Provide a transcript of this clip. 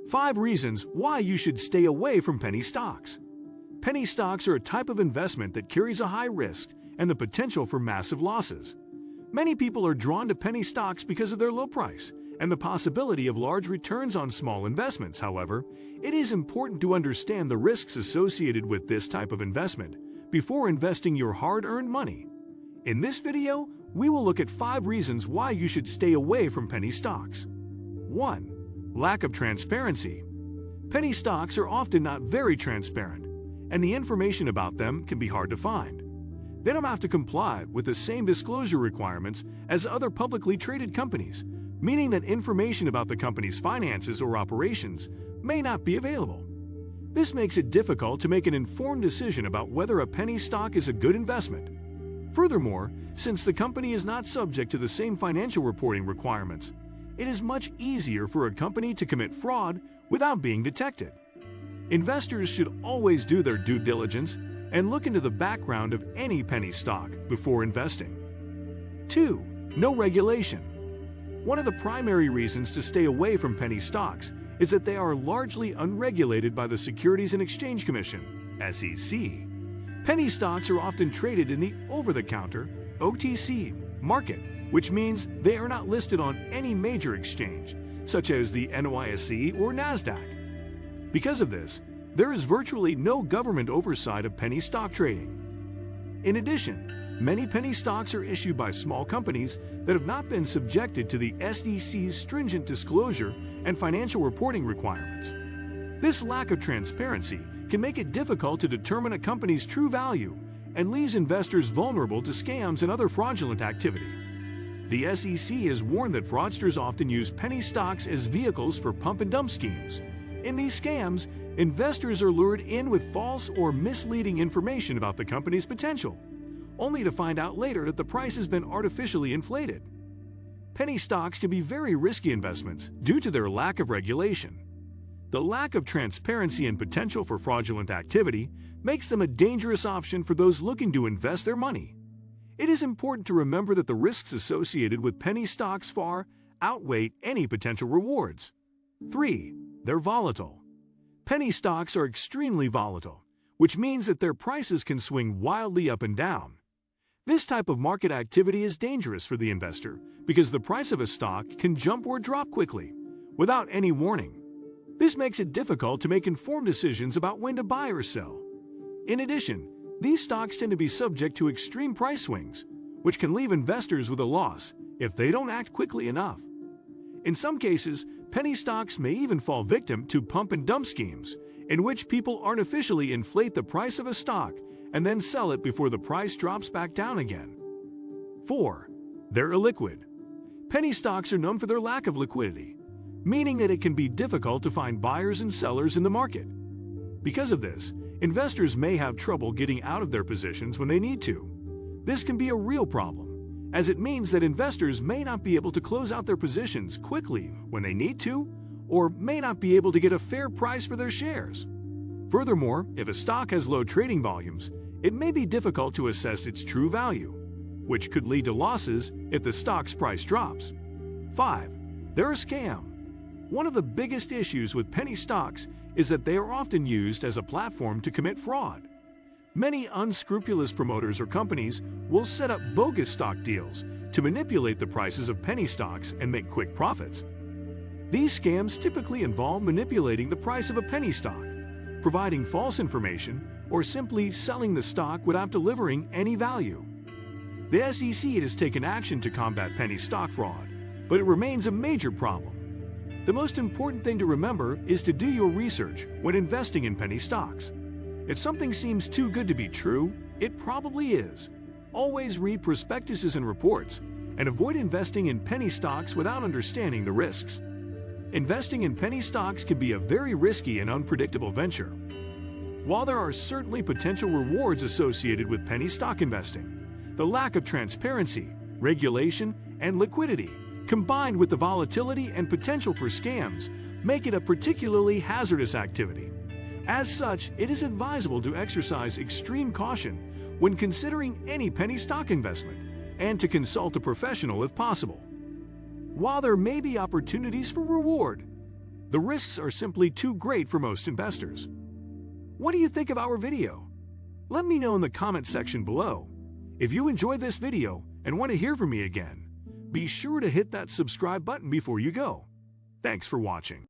5 reasons why you should stay away from penny stocks. Penny stocks are a type of investment that carries a high risk and the potential for massive losses. Many people are drawn to penny stocks because of their low price and the possibility of large returns on small investments. However, it is important to understand the risks associated with this type of investment before investing your hard-earned money. In this video, we will look at 5 reasons why you should stay away from penny stocks. 1. Lack of transparency. Penny stocks are often not very transparent, and the information about them can be hard to find. They don't have to comply with the same disclosure requirements as other publicly traded companies, meaning that information about the company's finances or operations may not be available. This makes it difficult to make an informed decision about whether a penny stock is a good investment. Furthermore, since the company is not subject to the same financial reporting requirements, it is much easier for a company to commit fraud without being detected. Investors should always do their due diligence and look into the background of any penny stock before investing. 2. No regulation. One of the primary reasons to stay away from penny stocks is that they are largely unregulated by the Securities and Exchange Commission, SEC. Penny stocks are often traded in the over-the-counter, OTC, market, which means they are not listed on any major exchange, such as the NYSE or NASDAQ. Because of this, there is virtually no government oversight of penny stock trading. In addition, many penny stocks are issued by small companies that have not been subjected to the SEC's stringent disclosure and financial reporting requirements. This lack of transparency can make it difficult to determine a company's true value and leaves investors vulnerable to scams and other fraudulent activity. The SEC has warned that fraudsters often use penny stocks as vehicles for pump-and-dump schemes. In these scams, investors are lured in with false or misleading information about the company's potential, only to find out later that the price has been artificially inflated. Penny stocks can be very risky investments due to their lack of regulation. The lack of transparency and potential for fraudulent activity makes them a dangerous option for those looking to invest their money. It is important to remember that the risks associated with penny stocks far outweigh any potential rewards. 3. They're volatile. Penny stocks are extremely volatile, which means that their prices can swing wildly up and down. This type of market activity is dangerous for the investor because the price of a stock can jump or drop quickly, without any warning. This makes it difficult to make informed decisions about when to buy or sell. In addition, these stocks tend to be subject to extreme price swings, which can leave investors with a loss if they don't act quickly enough. In some cases, penny stocks may even fall victim to pump-and-dump schemes, in which people artificially inflate the price of a stock and then sell it before the price drops back down again. 4. They're illiquid. Penny stocks are known for their lack of liquidity, meaning that it can be difficult to find buyers and sellers in the market. Because of this, investors may have trouble getting out of their positions when they need to. This can be a real problem, as it means that investors may not be able to close out their positions quickly when they need to, or may not be able to get a fair price for their shares. Furthermore, if a stock has low trading volumes, it may be difficult to assess its true value, which could lead to losses if the stock's price drops. 5. They're a scam. One of the biggest issues with penny stocks is that they are often used as a platform to commit fraud. Many unscrupulous promoters or companies will set up bogus stock deals to manipulate the prices of penny stocks and make quick profits. These scams typically involve manipulating the price of a penny stock, providing false information, or simply selling the stock without delivering any value. The SEC has taken action to combat penny stock fraud, but it remains a major problem. The most important thing to remember is to do your research when investing in penny stocks. If something seems too good to be true, it probably is. Always read prospectuses and reports, and avoid investing in penny stocks without understanding the risks. Investing in penny stocks can be a very risky and unpredictable venture. While there are certainly potential rewards associated with penny stock investing, the lack of transparency, regulation, and liquidity, combined with the volatility and potential for scams, make it a particularly hazardous activity. As such, it is advisable to exercise extreme caution when considering any penny stock investment and to consult a professional if possible. While there may be opportunities for reward, The risks are simply too great for most investors. What do you think of our video? Let me know in the comment section below. If you enjoyed this video and want to hear from me again, be sure to hit that subscribe button before you go. Thanks for watching.